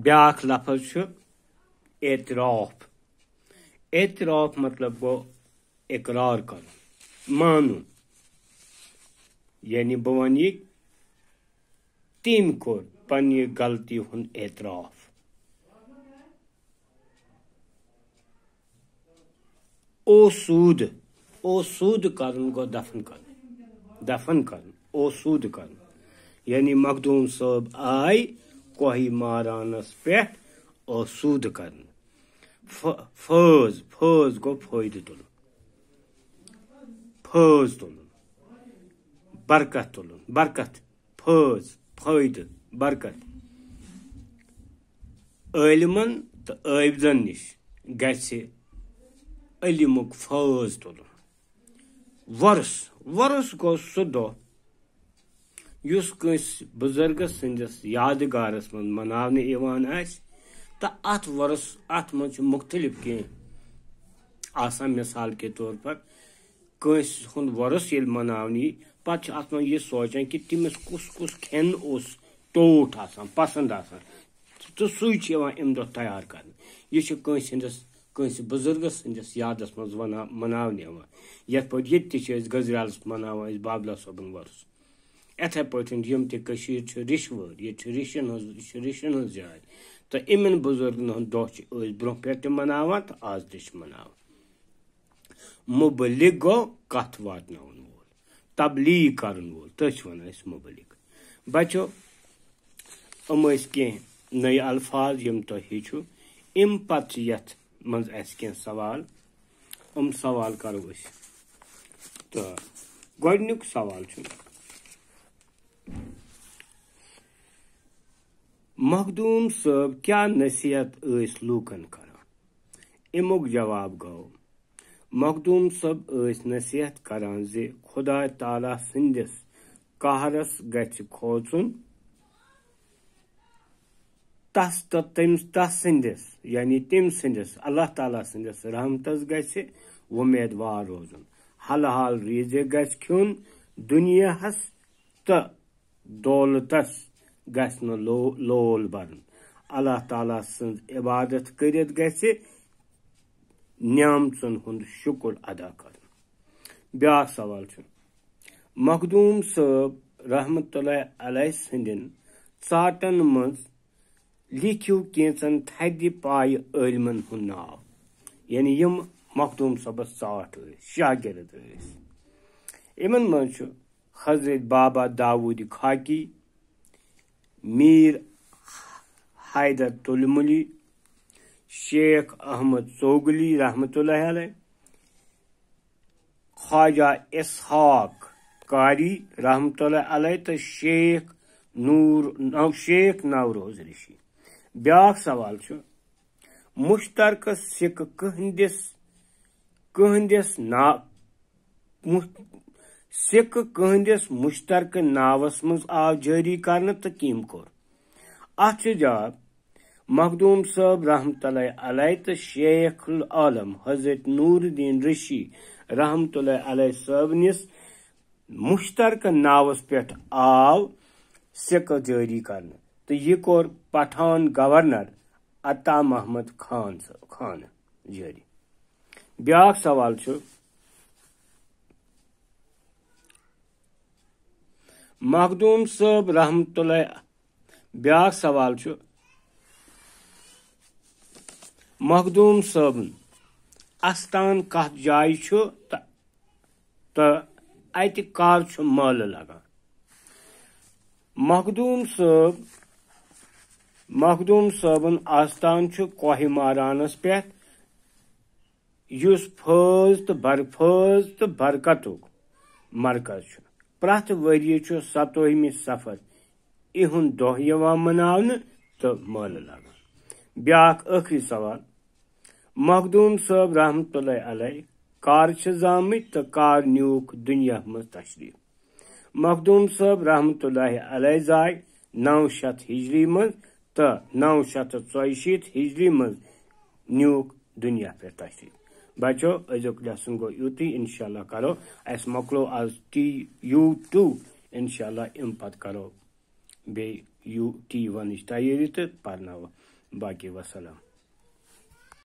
ब्याख लफज छु एतराफ। एतराफ मतलब गो इकरार कर, मानु, यानी बह वन यह तम कोर पन्ने गलती हुन एतराफ। ओसूद, ओसूद करन गो दफन कर, दफन कर, ओसूद कर, यानी मखदूम साहब आय कोही मारानस पे ओसूद कर। फौज, फौज गो फायदे तुल, फौज तुल, बरकत तुल, बरकत, फौज, फायदे, बरकत। इल्मन तो आबिदन निश गसे इल्मुक फौज तुल। वर्स, वर्स गो सह दह युस कस बुजुर्गस संदिस यादगारस मन मनावने इवान आस। तो अत वर्स अत मज मुख्तलिफ कह आसान। मिसाल के तौर पर कस हुंद वर्स येल मनावने पत अत मज यह सोचान कि तमिस कुस कुस खेन उस टोट आसान, पसंद आसान, तो सुई अम दह तैयार कर। यह कस बुजुर्गस संदिस यादस मज मनावने यथ पे ये गजरालस मनावान बाबला सोबन वर्स। इथे पे यम तशीर रिशवर, ये रिशन हज जाय। तो इन बुजुर्गन हूं दह ब्रोह पे मनावान तो आज तह मनावान। मुबलिग गो कथ वातनावन वोल, तबलीग करन वोल, तथ वन मुबलिग। बचो अम कह नई अल्फाज यम तुम हेचु। अम पत यथ मज कह सवाल, सवाल करो। तो गोडनुक सवाल मखदूम साहब क्या नसीहत लूकन करान। अमुक जवाब गो मखदूम साहब नसीहत करान जे खुदा ताला संदिस कहरस गछ खोचुन, तस तो तस संदिस यानी तम संदिस अल्लाह ताला संदिस रहमतस गछ उम्मीदवार रोजन। हल हाल रीजे गछ खुन, दुनियाहस तो दौलतस गछ न लोल बरन। अल्लाह ताला सं इबादत करित गछ नियामतन हुंद शुक्र अदा कर। ब्याक सवाल मखदूम साहब रहमतुल्लाह अलैह संदिन चाटन मज लिखियो कैंचन थदि पाय इल्मन हुंद नाव, यानी यम मखदूम साहबस चाट शागिर्द। इमन मज हजरत बाबा दाऊद खाकी, मीर हैदर तुलमुली, शेख अहमद चौगली रहमतुल्लाह अलैह, ख्वाजा इसहाक कारी रहमतुल्लाह अलैह तो शेख नवरोज ऋषि। ब्याक सवाल मुश्तरक सिक सिक कहंदिस मुश्तरक नावस मज आव जारी करने तो किम कोर। अत जवाब मखदूम साहब रहमतुल्लाह अलैह तो शेख आलम हजरत नूरुद्दीन ऋषि रहमतुल्लाह अलैह साहब निस मुश्तरक नावस पे आव सिक जारी करने। तो यह कोर पठान गवर्नर अता महमद खान जारी। ब्याक सवाल मखदूम साहब रहमतुल्लाह। ब्याक सवाल मखदूम साहब आस्थान कत जाय तो अत कर माल लगान। मखदूम साहबन आस्थान कोहि मारानस पे युस फौज तो बरकतुक मरकज। प्रथ वरी 17वीं सफर इहुंद दह यवान मनावने तो माल लगान। ब्याक आखिरी सवाल मखदूम साहब रहमतुल्लाह अलैह कर जामित तो कर न्यूक दुनिया मज तशरीफ। मखदूम साहब रहमतुल्लाह अलैह जाय 900 हिजरी मज तो 964 हिजरी मज न्यूक दुनिया पे तशरीफ। बचो अजुक लेसन गो युति इंशाल्लाह करो अस मकलो आज TU2 इंशाल्लाह इम पत करो बे UT1 तैयारी तो पर्नाव बाकी वसलाम।